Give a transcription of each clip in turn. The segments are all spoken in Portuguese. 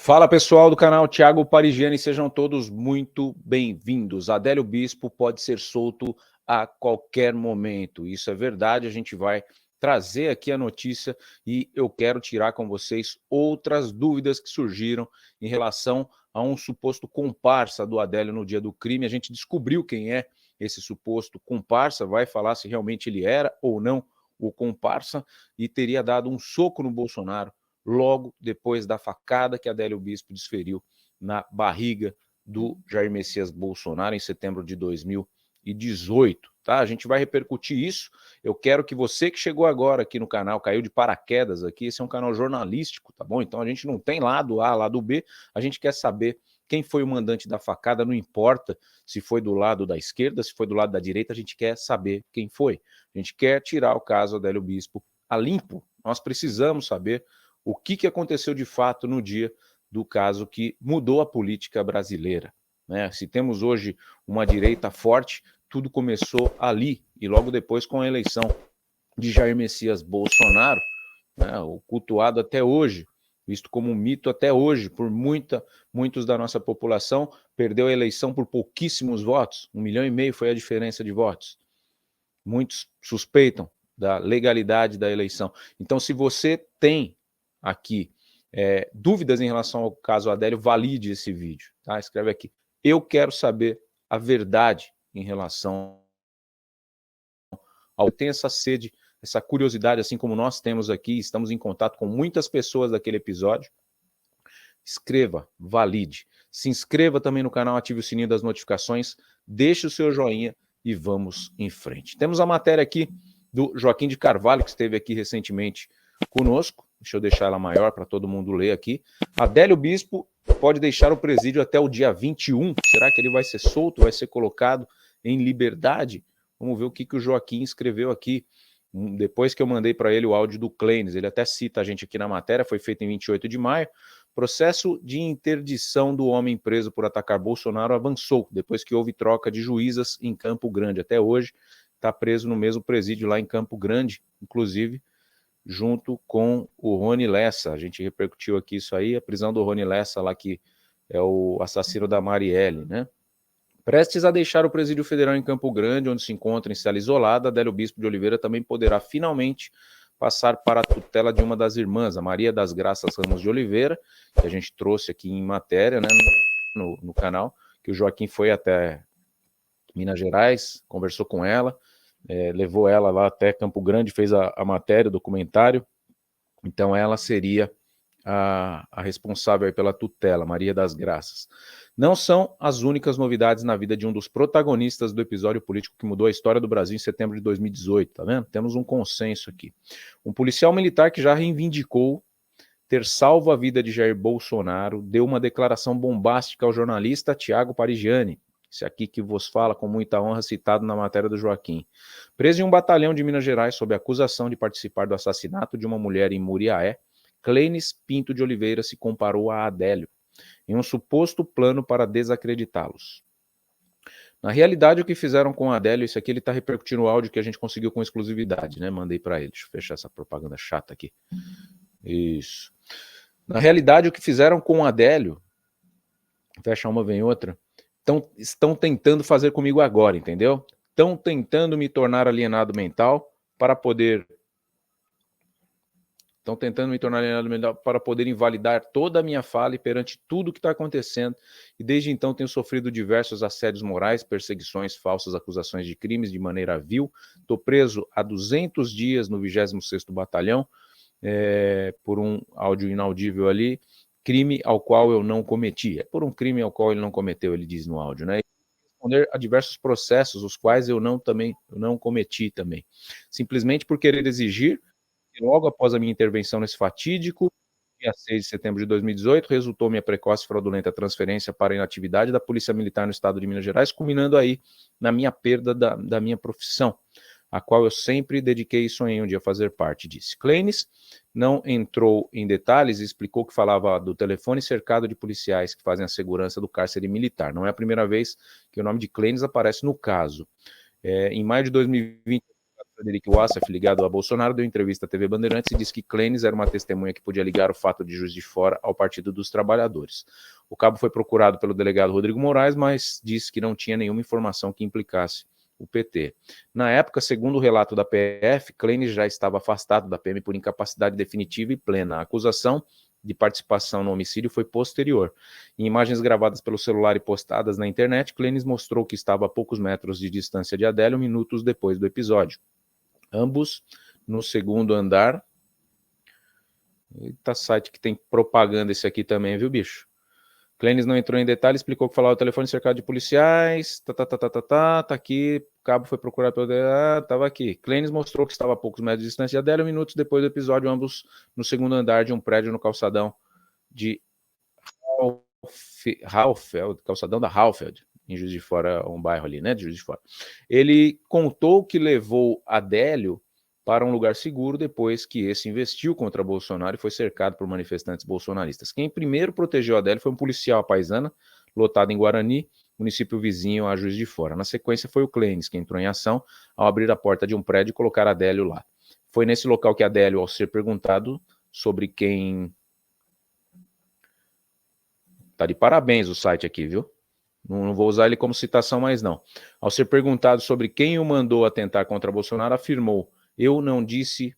Fala pessoal do canal Thiago Parigiani, sejam todos muito bem-vindos. Adélio Bispo pode ser solto a qualquer momento, isso é verdade, a gente vai trazer aqui a notícia e eu quero tirar com vocês outras dúvidas que surgiram em relação a um suposto comparsa do Adélio no dia do crime. A gente descobriu quem é esse suposto comparsa, vai falar se realmente ele era ou não o comparsa e teria dado um soco no Bolsonaro logo depois da facada que Adélio Bispo desferiu na barriga do Jair Messias Bolsonaro em setembro de 2018. Tá? A gente vai repercutir isso. Eu quero que você que chegou agora aqui no canal, caiu de paraquedas aqui, esse é um canal jornalístico, tá bom? Então a gente não tem lado A, lado B, a gente quer saber quem foi o mandante da facada, não importa se foi do lado da esquerda, se foi do lado da direita, a gente quer saber quem foi. A gente quer tirar o caso Adélio Bispo a limpo. Nós precisamos saber o que aconteceu de fato no dia do caso que mudou a política brasileira, né? Se temos hoje uma direita forte, tudo começou ali, e logo depois com a eleição de Jair Messias Bolsonaro, né, o cultuado até hoje, visto como um mito até hoje, por muitos da nossa população, perdeu a eleição por pouquíssimos votos, 1,5 milhão foi a diferença de votos. Muitos suspeitam da legalidade da eleição. Então, se você tem aqui dúvidas em relação ao caso Adélio, valide esse vídeo, tá? Escreve aqui. Eu quero saber a verdade em relação ao... Tem essa sede, essa curiosidade, assim como nós temos aqui, estamos em contato com muitas pessoas daquele episódio. Escreva, valide. Se inscreva também no canal, ative o sininho das notificações, deixe o seu joinha e vamos em frente. Temos a matéria aqui do Joaquim de Carvalho, que esteve aqui recentemente conosco. Deixa eu deixar ela maior para todo mundo ler aqui. Adélio Bispo pode deixar o presídio até o dia 21. Será que ele vai ser solto, vai ser colocado em liberdade? Vamos ver o que o Joaquim escreveu aqui. Depois que eu mandei para ele o áudio do Clênis, ele até cita a gente aqui na matéria, foi feito em 28 de maio. Processo de interdição do homem preso por atacar Bolsonaro avançou, depois que houve troca de juízas em Campo Grande. Até hoje está preso no mesmo presídio lá em Campo Grande, inclusive junto com o Rony Lessa. A gente repercutiu aqui isso aí, a prisão do Rony Lessa lá, que é o assassino da Marielle, né? Prestes a deixar o presídio federal em Campo Grande, onde se encontra em cela isolada, Adélio Bispo de Oliveira também poderá finalmente passar para a tutela de uma das irmãs, a Maria das Graças Ramos de Oliveira, que a gente trouxe aqui em matéria, né, no canal, que o Joaquim foi até Minas Gerais, conversou com ela, levou ela lá até Campo Grande, fez a matéria, o documentário. Então ela seria a responsável pela tutela, Maria das Graças. Não são as únicas novidades na vida de um dos protagonistas do episódio político que mudou a história do Brasil em setembro de 2018, tá vendo? Temos um consenso aqui. Um policial militar que já reivindicou ter salvo a vida de Jair Bolsonaro deu uma declaração bombástica ao jornalista Thiago Parigiani, esse aqui que vos fala com muita honra, citado na matéria do Joaquim. Preso em um batalhão de Minas Gerais sob acusação de participar do assassinato de uma mulher em Muriaé, Clênis Pinto de Oliveira se comparou a Adélio, em um suposto plano para desacreditá-los. Na realidade, o que fizeram com Adélio, isso aqui ele está repercutindo o áudio que a gente conseguiu com exclusividade, né? Mandei para ele. Deixa eu fechar essa propaganda chata aqui. Isso. Na realidade, o que fizeram com Adélio, fecha uma, vem outra, estão tentando fazer comigo agora, entendeu? Estão tentando me tornar alienado mental para poder... Estão tentando me tornar alienado mental para poder invalidar toda a minha fala e perante tudo que está acontecendo. E desde então tenho sofrido diversos assédios morais, perseguições, falsas acusações de crimes de maneira vil. Estou preso há 200 dias no 26º Batalhão, por um áudio inaudível ali, crime ao qual eu não cometi. É por um crime ao qual ele não cometeu, ele diz no áudio, né? Responder a diversos processos, os quais eu não cometi também. Simplesmente por querer exigir, que logo após a minha intervenção nesse fatídico, dia 6 de setembro de 2018, resultou minha precoce e fraudulenta transferência para a inatividade da Polícia Militar no estado de Minas Gerais, culminando aí na minha perda da minha profissão, a qual eu sempre dediquei e sonhei um dia fazer parte, disse. Clênis não entrou em detalhes e explicou que falava do telefone cercado de policiais que fazem a segurança do cárcere militar. Não é a primeira vez que o nome de Clênis aparece no caso. Em maio de 2020, Frederic Wassef, ligado a Bolsonaro, deu entrevista à TV Bandeirantes e disse que Clênis era uma testemunha que podia ligar o fato de Juiz de Fora ao Partido dos Trabalhadores. O cabo foi procurado pelo delegado Rodrigo Moraes, mas disse que não tinha nenhuma informação que implicasse o PT. Na época, segundo o relato da PF, Clênis já estava afastado da PM por incapacidade definitiva e plena. A acusação de participação no homicídio foi posterior. Em imagens gravadas pelo celular e postadas na internet, Clênis mostrou que estava a poucos metros de distância de Adélio minutos depois do episódio. Ambos no segundo andar. Eita, site que tem propaganda esse aqui também, viu, bicho? Clênis não entrou em detalhe, explicou que falava o telefone cercado de policiais, tá aqui, o cabo foi procurado pelo... tava aqui. Clênis mostrou que estava a poucos metros de distância de Adélio, minutos depois do episódio, ambos no segundo andar de um prédio no calçadão de Halfeld, calçadão da Halfeld, em Juiz de Fora, um bairro ali, né, de Juiz de Fora. Ele contou que levou Adélio para um lugar seguro depois que esse investiu contra Bolsonaro e foi cercado por manifestantes bolsonaristas. Quem primeiro protegeu Adélio foi um policial paisana, lotado em Guarani, município vizinho a Juiz de Fora. Na sequência foi o Clênis, que entrou em ação ao abrir a porta de um prédio e colocar Adélio lá. Foi nesse local que Adélio, ao ser perguntado sobre quem... Tá de parabéns o site aqui, viu? Não vou usar ele como citação mais não. Ao ser perguntado sobre quem o mandou atentar contra Bolsonaro, afirmou: Eu não disse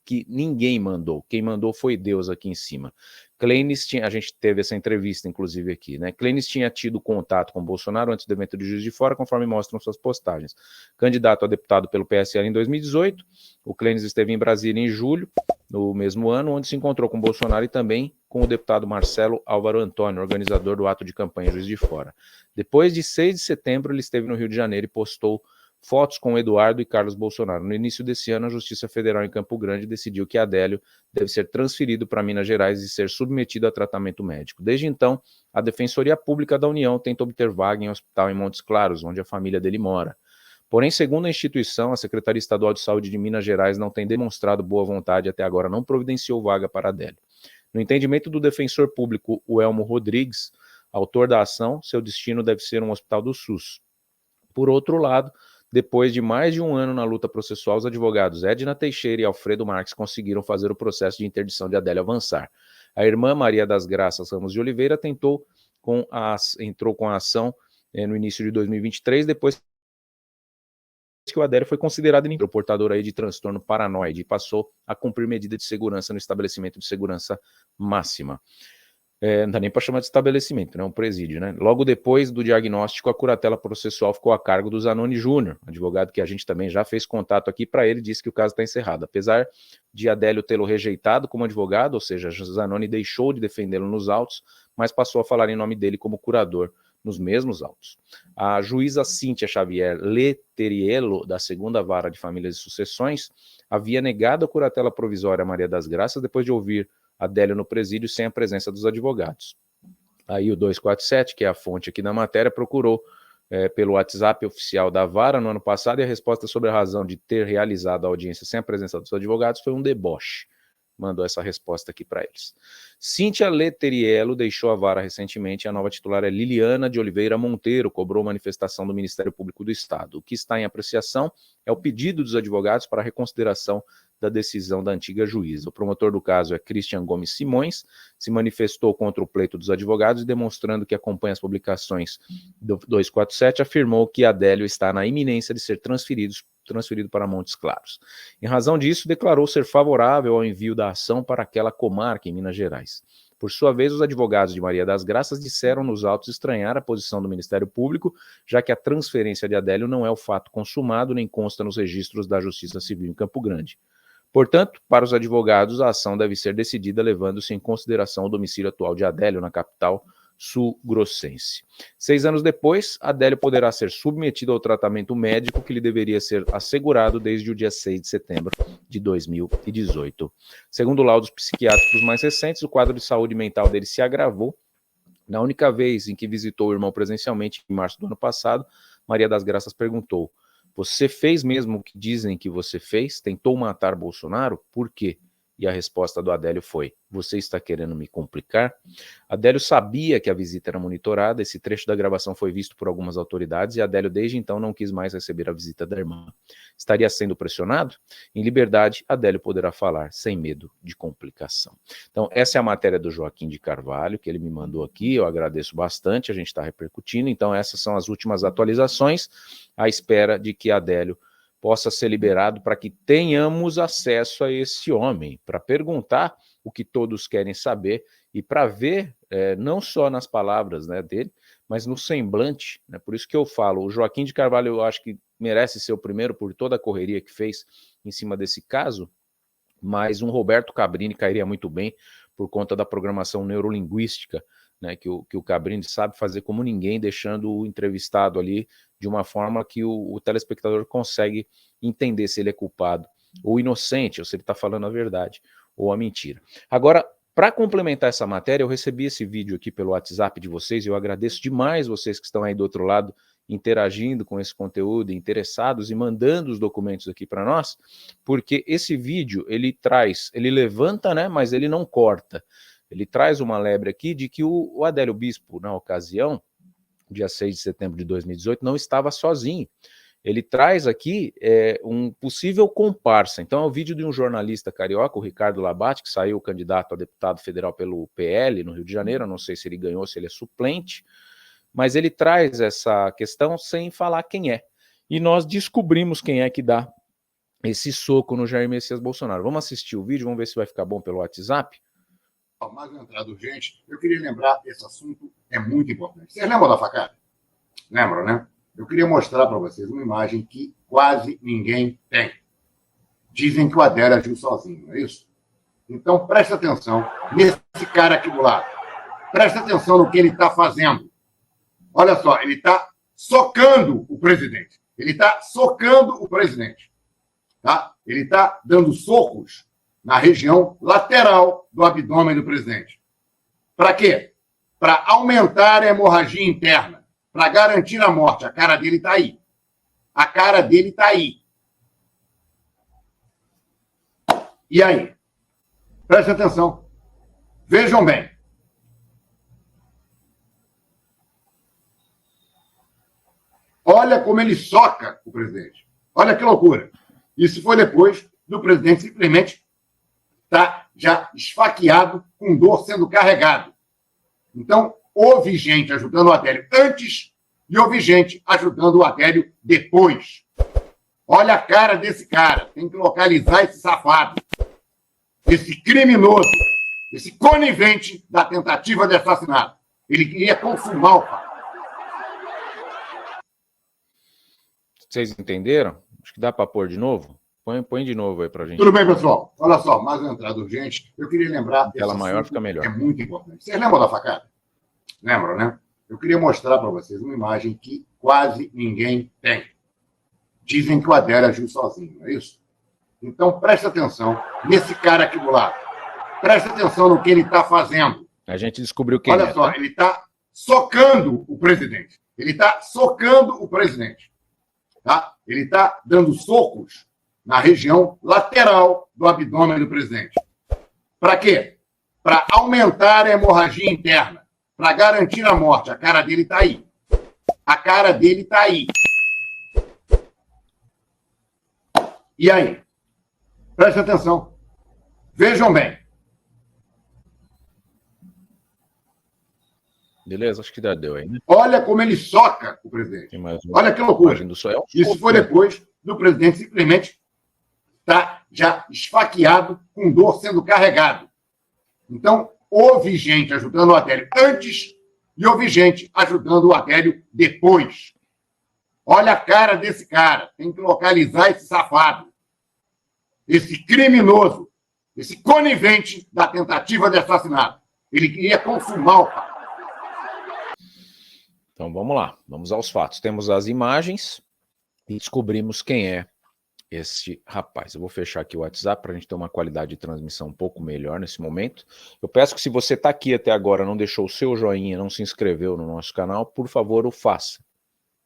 que ninguém mandou. Quem mandou foi Deus aqui em cima. Clênis tinha, a gente teve essa entrevista, inclusive, aqui, né? Clênis tinha tido contato com Bolsonaro antes do evento de Juiz de Fora, conforme mostram suas postagens. Candidato a deputado pelo PSL em 2018, o Clênis esteve em Brasília em julho, no mesmo ano, onde se encontrou com Bolsonaro e também com o deputado Marcelo Álvaro Antônio, organizador do ato de campanha Juiz de Fora. Depois de 6 de setembro, ele esteve no Rio de Janeiro e postou fotos com Eduardo e Carlos Bolsonaro. No início desse ano, a Justiça Federal em Campo Grande decidiu que Adélio deve ser transferido para Minas Gerais e ser submetido a tratamento médico. Desde então, a Defensoria Pública da União tenta obter vaga em um hospital em Montes Claros, onde a família dele mora. Porém, segundo a instituição, a Secretaria Estadual de Saúde de Minas Gerais não tem demonstrado boa vontade e até agora não providenciou vaga para Adélio. No entendimento do defensor público, o Elmo Rodrigues, autor da ação, seu destino deve ser um hospital do SUS. Por outro lado, depois de mais de um ano na luta processual, os advogados Edna Teixeira e Alfredo Marques conseguiram fazer o processo de interdição de Adélio avançar. A irmã Maria das Graças Ramos de Oliveira entrou com a ação no início de 2023, depois que o Adélio foi considerado portador aí de transtorno paranoide e passou a cumprir medida de segurança no estabelecimento de segurança máxima. Não dá nem para chamar de estabelecimento, né? Um presídio, né? Logo depois do diagnóstico, a curatela processual ficou a cargo do Zanoni Júnior, advogado que a gente também já fez contato aqui para ele, disse que o caso está encerrado. Apesar de Adélio tê-lo rejeitado como advogado, ou seja, Zanoni deixou de defendê-lo nos autos, mas passou a falar em nome dele como curador nos mesmos autos. A juíza Cíntia Xavier Leteriello, da segunda vara de famílias e sucessões, havia negado a curatela provisória a Maria das Graças depois de ouvir Adélio no presídio sem a presença dos advogados. Aí o 247, que é a fonte aqui da matéria, procurou pelo WhatsApp oficial da vara no ano passado e a resposta sobre a razão de ter realizado a audiência sem a presença dos advogados foi um deboche. Mandou essa resposta aqui para eles. Cíntia Leteriello deixou a vara recentemente. A nova titular é Liliana de Oliveira Monteiro, cobrou manifestação do Ministério Público do Estado. O que está em apreciação é o pedido dos advogados para reconsideração da decisão da antiga juíza. O promotor do caso é Christian Gomes Simões, se manifestou contra o pleito dos advogados e, demonstrando que acompanha as publicações do 247, afirmou que Adélio está na iminência de ser transferido para Montes Claros. Em razão disso, declarou ser favorável ao envio da ação para aquela comarca em Minas Gerais. Por sua vez, os advogados de Maria das Graças disseram nos autos estranhar a posição do Ministério Público, já que a transferência de Adélio não é o fato consumado nem consta nos registros da Justiça Civil em Campo Grande. Portanto, para os advogados, a ação deve ser decidida levando-se em consideração o domicílio atual de Adélio na capital sul-grossense. 6 anos depois, Adélio poderá ser submetido ao tratamento médico que lhe deveria ser assegurado desde o dia 6 de setembro de 2018. Segundo laudos psiquiátricos mais recentes, o quadro de saúde mental dele se agravou. Na única vez em que visitou o irmão presencialmente, em março do ano passado, Maria das Graças perguntou: "Você fez mesmo o que dizem que você fez? Tentou matar Bolsonaro? Por quê?" E a resposta do Adélio foi: você está querendo me complicar? Adélio sabia que a visita era monitorada, esse trecho da gravação foi visto por algumas autoridades e Adélio desde então não quis mais receber a visita da irmã. Estaria sendo pressionado? Em liberdade, Adélio poderá falar sem medo de complicação. Então, essa é a matéria do Joaquim de Carvalho, que ele me mandou aqui, eu agradeço bastante, a gente está repercutindo. Então, essas são as últimas atualizações, à espera de que Adélio possa ser liberado para que tenhamos acesso a esse homem, para perguntar o que todos querem saber e para ver, não só nas palavras, né, dele, mas no semblante, né? Por isso que eu falo, o Joaquim de Carvalho eu acho que merece ser o primeiro por toda a correria que fez em cima desse caso, mas um Roberto Cabrini cairia muito bem por conta da programação neurolinguística, né, que o Cabrini sabe fazer como ninguém, deixando o entrevistado ali de uma forma que o telespectador consegue entender se ele é culpado ou inocente, ou se ele está falando a verdade ou a mentira. Agora, para complementar essa matéria, eu recebi esse vídeo aqui pelo WhatsApp de vocês, e eu agradeço demais vocês que estão aí do outro lado interagindo com esse conteúdo, interessados e mandando os documentos aqui para nós, porque esse vídeo, ele levanta, né, mas ele não corta. Ele traz uma lebre aqui de que o Adélio Bispo, na ocasião, dia 6 de setembro de 2018, não estava sozinho. Ele traz aqui um possível comparsa. Então é o vídeo de um jornalista carioca, o Ricardo Labate, que saiu candidato a deputado federal pelo PL no Rio de Janeiro, eu não sei se ele ganhou, se ele é suplente, mas ele traz essa questão sem falar quem é. E nós descobrimos quem é que dá esse soco no Jair Messias Bolsonaro. Vamos assistir o vídeo, vamos ver se vai ficar bom pelo WhatsApp. Mais uma entrada urgente, eu queria lembrar, esse assunto é muito importante. Vocês lembram da facada? Lembram, né? Eu queria mostrar para vocês uma imagem que quase ninguém tem. Dizem que o Adélio agiu sozinho, não é isso? Então, presta atenção nesse cara aqui do lado. Presta atenção no que ele está fazendo. Olha só, ele está socando o presidente. Ele está socando o presidente. Tá? Ele está dando socos na região lateral do abdômen do presidente. Para quê? Para aumentar a hemorragia interna, para garantir a morte. A cara dele está aí. A cara dele está aí. E aí? Preste atenção. Vejam bem. Olha como ele soca o presidente. Olha que loucura. Isso foi depois do presidente simplesmente estar já esfaqueado, com dor sendo carregado. Então, houve gente ajudando o Adélio antes e houve gente ajudando o Adélio depois. Olha a cara desse cara. Tem que localizar esse safado, esse criminoso, esse conivente da tentativa de assassinato. Ele queria consumar o fato. Vocês entenderam? Acho que dá para pôr de novo. Põe de novo aí pra gente. Tudo bem, pessoal? Olha só, mais uma entrada urgente. Eu queria lembrar... Ela maior fica melhor. É muito importante. Vocês lembram da facada? Lembram, né? Eu queria mostrar para vocês uma imagem que quase ninguém tem. Dizem que o Adélio agiu sozinho, não é isso? Então, presta atenção nesse cara aqui do lado. Presta atenção no que ele está fazendo. A gente descobriu quem Olha só, ele está socando o presidente. Ele está socando o presidente. Tá? Ele está dando socos na região lateral do abdômen do presidente. Para quê? Para aumentar a hemorragia interna, para garantir a morte. A cara dele está aí. A cara dele está aí. E aí? Presta atenção. Vejam bem. Beleza, acho que já deu aí, né? Olha como ele soca o presidente. Olha que loucura. Isso foi depois do presidente simplesmente estar já esfaqueado, com dor sendo carregado. Então, houve gente ajudando o Adélio antes e houve gente ajudando o Adélio depois. Olha a cara desse cara. Tem que localizar esse safado, esse criminoso, esse conivente da tentativa de assassinato. Ele queria consumar o fato. Então vamos lá, vamos aos fatos. Temos as imagens e descobrimos quem é esse rapaz. Eu vou fechar aqui o WhatsApp para a gente ter uma qualidade de transmissão um pouco melhor nesse momento. Eu peço que se você está aqui até agora, não deixou o seu joinha, não se inscreveu no nosso canal, por favor, o faça.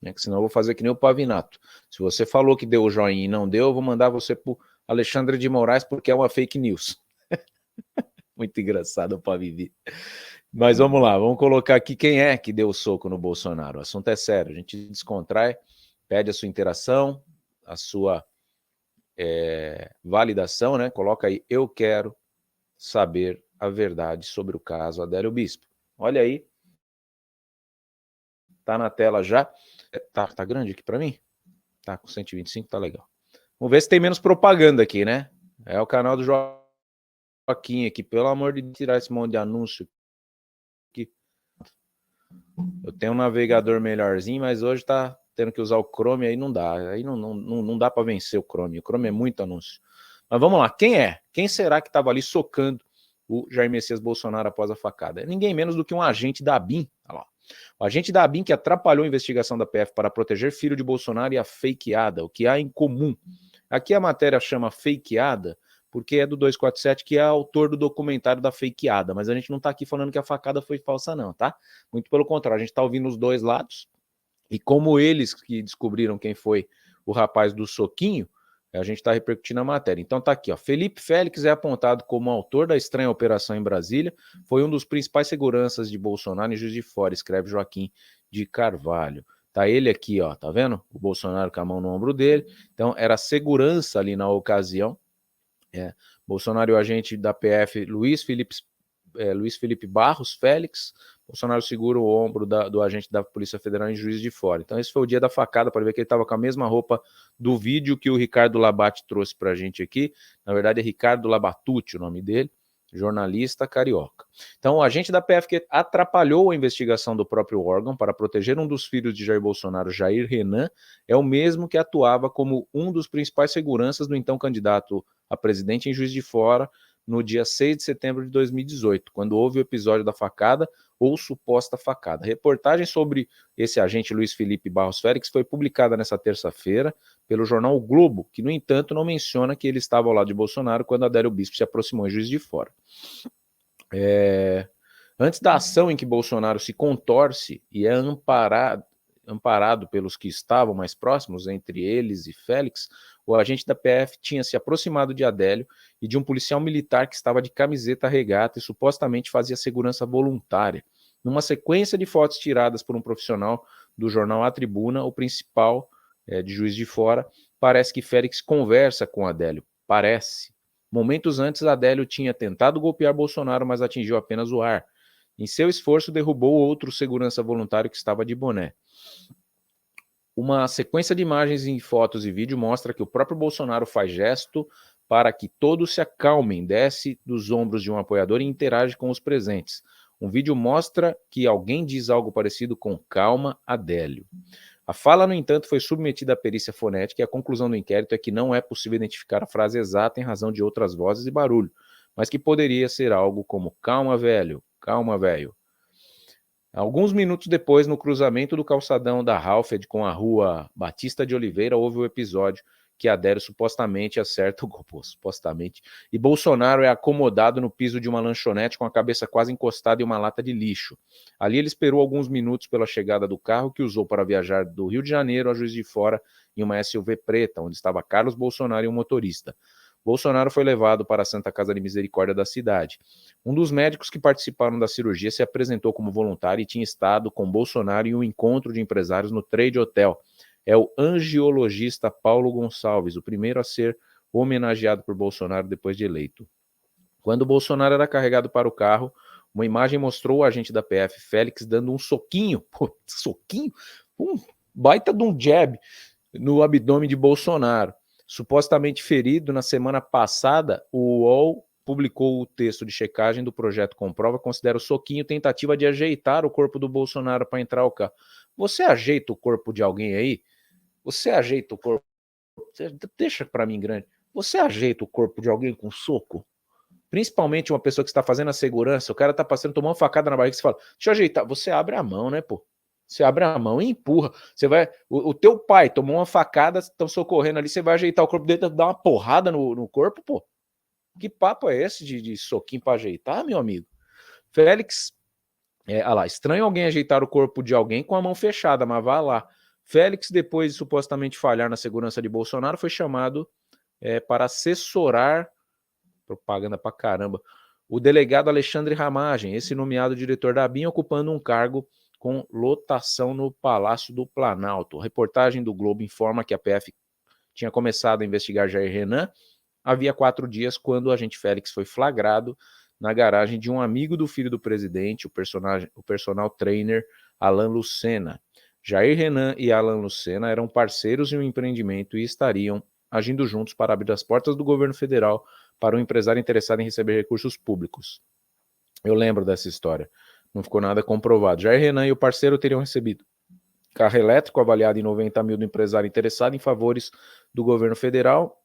Né? Que senão eu vou fazer que nem o Pavinato. Se você falou que deu o joinha e não deu, eu vou mandar você para o Alexandre de Moraes, porque é uma fake news. Muito engraçado para viver. Mas vamos lá, vamos colocar aqui quem é que deu o soco no Bolsonaro. O assunto é sério, a gente descontrai, pede a sua interação, a sua validação, né? Coloca aí, eu quero saber a verdade sobre o caso Adélio Bispo. Olha aí, tá na tela já. Tá grande aqui para mim? Tá com 125, tá legal. Vamos ver se tem menos propaganda aqui, né? É o canal do Joaquim aqui, pelo amor de Deus, tirar esse monte de anúncio aqui. Eu tenho um navegador melhorzinho, mas hoje tá tendo que usar o Chrome, aí não dá. Aí não dá para vencer o Chrome. O Chrome é muito anúncio. Mas vamos lá, quem é? Quem será que estava ali socando o Jair Messias Bolsonaro após a facada? É ninguém menos do que um agente da ABIN. Olha lá. O agente da ABIN que atrapalhou a investigação da PF para proteger filho de Bolsonaro e a fakeada, o que há em comum. Aqui a matéria chama fakeada porque é do 247, que é autor do documentário da fakeada, mas a gente não está aqui falando que a facada foi falsa não, tá? Muito pelo contrário, a gente está ouvindo os dois lados, e como eles que descobriram quem foi o rapaz do soquinho, a gente está repercutindo a matéria. Então tá aqui, ó. Felipe Félix é apontado como autor da estranha operação em Brasília, foi um dos principais seguranças de Bolsonaro em Juiz de Fora, escreve Joaquim de Carvalho. Tá ele aqui, ó, tá vendo? O Bolsonaro com a mão no ombro dele. Então era segurança ali na ocasião. Bolsonaro e o agente da PF, Luiz Felipe Barros Félix. Bolsonaro segura o ombro do agente da Polícia Federal em Juiz de Fora. Então esse foi o dia da facada, para ver que ele estava com a mesma roupa do vídeo que o Ricardo Labate trouxe para a gente aqui. Na verdade é Ricardo Labatucci o nome dele, jornalista carioca. Então o agente da PF que atrapalhou a investigação do próprio órgão para proteger um dos filhos de Jair Bolsonaro, Jair Renan, é o mesmo que atuava como um dos principais seguranças do então candidato a presidente em Juiz de Fora no dia 6 de setembro de 2018, quando houve o episódio da facada ou suposta facada. A reportagem sobre esse agente Luiz Felipe Barros Félix foi publicada nessa terça-feira pelo jornal O Globo, que, no entanto, não menciona que ele estava ao lado de Bolsonaro quando Adélio Bispo se aproximou em Juiz de Fora. Antes da ação em que Bolsonaro se contorce e é amparado pelos que estavam mais próximos, entre eles e Félix, o agente da PF tinha se aproximado de Adélio e de um policial militar que estava de camiseta regata e supostamente fazia segurança voluntária. Numa sequência de fotos tiradas por um profissional do jornal A Tribuna, o principal de Juiz de Fora, parece que Félix conversa com Adélio. Parece. Momentos antes, Adélio tinha tentado golpear Bolsonaro, mas atingiu apenas o ar. Em seu esforço, derrubou outro segurança voluntário que estava de boné. Uma sequência de imagens em fotos e vídeo mostra que o próprio Bolsonaro faz gesto para que todos se acalmem, desce dos ombros de um apoiador e interage com os presentes. Um vídeo mostra que alguém diz algo parecido com calma, Adélio. A fala, no entanto, foi submetida à perícia fonética e a conclusão do inquérito é que não é possível identificar a frase exata em razão de outras vozes e barulho, mas que poderia ser algo como calma, velho, calma, velho. Alguns minutos depois, no cruzamento do calçadão da Halfed com a rua Batista de Oliveira, houve o episódio que Adélio supostamente acerta o golpe, supostamente, e Bolsonaro é acomodado no piso de uma lanchonete com a cabeça quase encostada em uma lata de lixo. Ali ele esperou alguns minutos pela chegada do carro que usou para viajar do Rio de Janeiro a Juiz de Fora em uma SUV preta, onde estava Carlos Bolsonaro e um motorista. Bolsonaro foi levado para a Santa Casa de Misericórdia da cidade. Um dos médicos que participaram da cirurgia se apresentou como voluntário e tinha estado com Bolsonaro em um encontro de empresários no Trade Hotel. É o angiologista Paulo Gonçalves, o primeiro a ser homenageado por Bolsonaro depois de eleito. Quando Bolsonaro era carregado para o carro, uma imagem mostrou o agente da PF, Félix, dando um soquinho, um baita de um jab no abdômen de Bolsonaro. Supostamente ferido, na semana passada, o UOL publicou o texto de checagem do projeto Comprova, considera o soquinho tentativa de ajeitar o corpo do Bolsonaro para entrar ao carro. Você ajeita o corpo de alguém aí? Você ajeita o corpo? Deixa para mim grande. Você ajeita o corpo de alguém com soco? Principalmente uma pessoa que está fazendo a segurança, o cara está passando, tomando uma facada na barriga, você fala, deixa eu ajeitar. Você abre a mão, né, pô? Você abre a mão e empurra. Você vai. O teu pai tomou uma facada, estão socorrendo ali, você vai ajeitar o corpo dele, dar uma porrada no corpo, pô. Que papo é esse de soquinho para ajeitar, meu amigo? Félix. Lá, estranho alguém ajeitar o corpo de alguém com a mão fechada, mas vá lá. Félix, depois de supostamente falhar na segurança de Bolsonaro, foi chamado para assessorar propaganda pra caramba. O delegado Alexandre Ramagem, esse nomeado diretor da ABIN, ocupando um cargo com lotação no Palácio do Planalto. Reportagem do Globo informa que a PF tinha começado a investigar Jair Renan havia 4 dias, quando o agente Félix foi flagrado na garagem de um amigo do filho do presidente, o personal trainer Alan Lucena. Jair Renan e Alan Lucena eram parceiros em um empreendimento e estariam agindo juntos para abrir as portas do governo federal para um empresário interessado em receber recursos públicos. Eu lembro dessa história. Não ficou nada comprovado. Jair Renan e o parceiro teriam recebido carro elétrico avaliado em 90 mil do empresário interessado em favores do governo federal,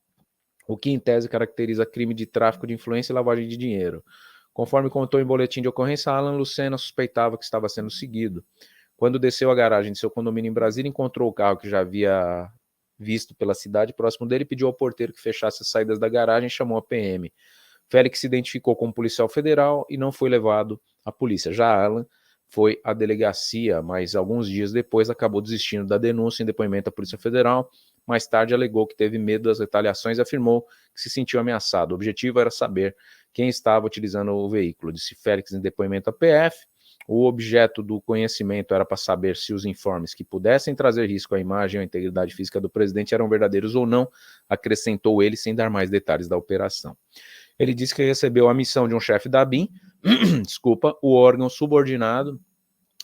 o que em tese caracteriza crime de tráfico de influência e lavagem de dinheiro. Conforme contou em boletim de ocorrência, Alan Lucena suspeitava que estava sendo seguido. Quando desceu a garagem de seu condomínio em Brasília, encontrou o carro que já havia visto pela cidade próximo dele, pediu ao porteiro que fechasse as saídas da garagem e chamou a PM. Félix se identificou como policial federal e não foi levado à polícia. Já Alan foi à delegacia, mas alguns dias depois acabou desistindo da denúncia em depoimento à Polícia Federal. Mais tarde alegou que teve medo das retaliações e afirmou que se sentiu ameaçado. O objetivo era saber quem estava utilizando o veículo, disse Félix em depoimento à PF. O objeto do conhecimento era para saber se os informes que pudessem trazer risco à imagem ou à integridade física do presidente eram verdadeiros ou não, acrescentou ele sem dar mais detalhes da operação. Ele disse que recebeu a missão de um chefe da ABIN, desculpa, o órgão subordinado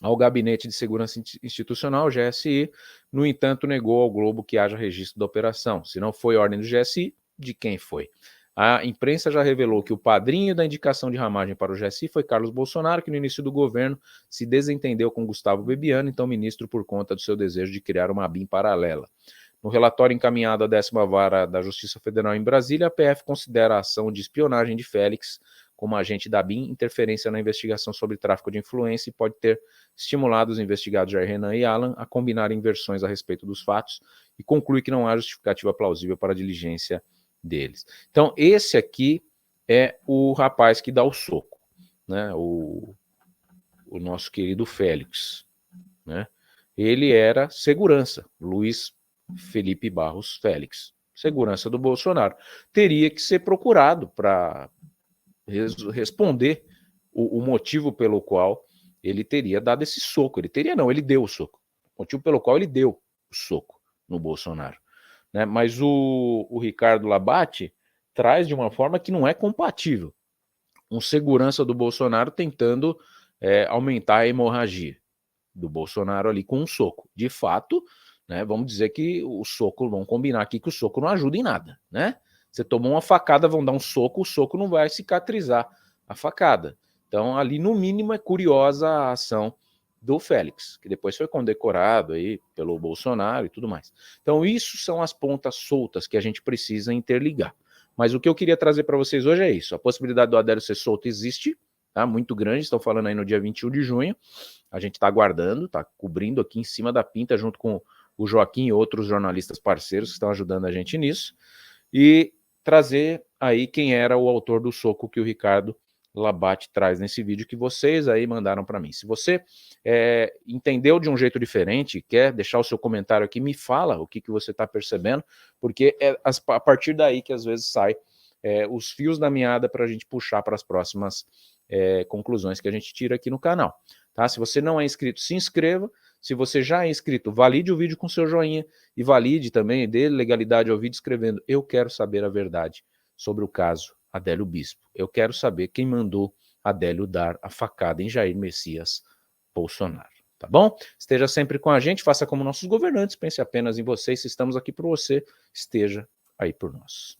ao Gabinete de Segurança Institucional, GSI, no entanto, negou ao Globo que haja registro da operação. Se não foi ordem do GSI, de quem foi? A imprensa já revelou que o padrinho da indicação de Ramagem para o GSI foi Carlos Bolsonaro, que no início do governo se desentendeu com Gustavo Bebiano, então ministro, por conta do seu desejo de criar uma ABIN paralela. No relatório encaminhado à 10ª Vara da Justiça Federal em Brasília, a PF considera a ação de espionagem de Félix como agente da ABIN, interferência na investigação sobre tráfico de influência e pode ter estimulado os investigados Jair Renan e Alan a combinarem versões a respeito dos fatos e conclui que não há justificativa plausível para a diligência deles. Então, esse aqui é o rapaz que dá o soco, né? O nosso querido Félix, né? Ele era segurança, Luiz Felipe Barros Félix, segurança do Bolsonaro. Teria que ser procurado para responder o motivo pelo qual ele teria dado esse soco. Ele teria não, ele deu o soco. O motivo pelo qual ele deu o soco no Bolsonaro. Né? Mas o Ricardo Labate traz de uma forma que não é compatível. Um segurança do Bolsonaro tentando aumentar a hemorragia do Bolsonaro ali com um soco. De fato, né, vamos dizer que o soco, vamos combinar aqui que o soco não ajuda em nada, né? Você tomou uma facada, vão dar um soco, o soco não vai cicatrizar a facada. Então, ali, no mínimo, é curiosa a ação do Félix, que depois foi condecorado aí pelo Bolsonaro e tudo mais. Então, isso são as pontas soltas que a gente precisa interligar. Mas o que eu queria trazer para vocês hoje é isso. A possibilidade do Adélio ser solto existe, tá? Muito grande, estão falando aí no dia 21 de junho. A gente está aguardando, está cobrindo aqui em cima da pinta, junto com o Joaquim e outros jornalistas parceiros que estão ajudando a gente nisso. E trazer aí quem era o autor do soco que o Ricardo Labate traz nesse vídeo que vocês aí mandaram para mim. Se você entendeu de um jeito diferente, quer deixar o seu comentário aqui, me fala o que você está percebendo, porque é a partir daí que às vezes sai os fios da meada para a gente puxar para as próximas conclusões que a gente tira aqui no canal. Tá? Se você não é inscrito, se inscreva. Se você já é inscrito, valide o vídeo com seu joinha e valide também, dê legalidade ao vídeo escrevendo: eu quero saber a verdade sobre o caso Adélio Bispo. Eu quero saber quem mandou Adélio dar a facada em Jair Messias Bolsonaro. Tá bom? Esteja sempre com a gente, faça como nossos governantes, pense apenas em você. Se estamos aqui por você, esteja aí por nós.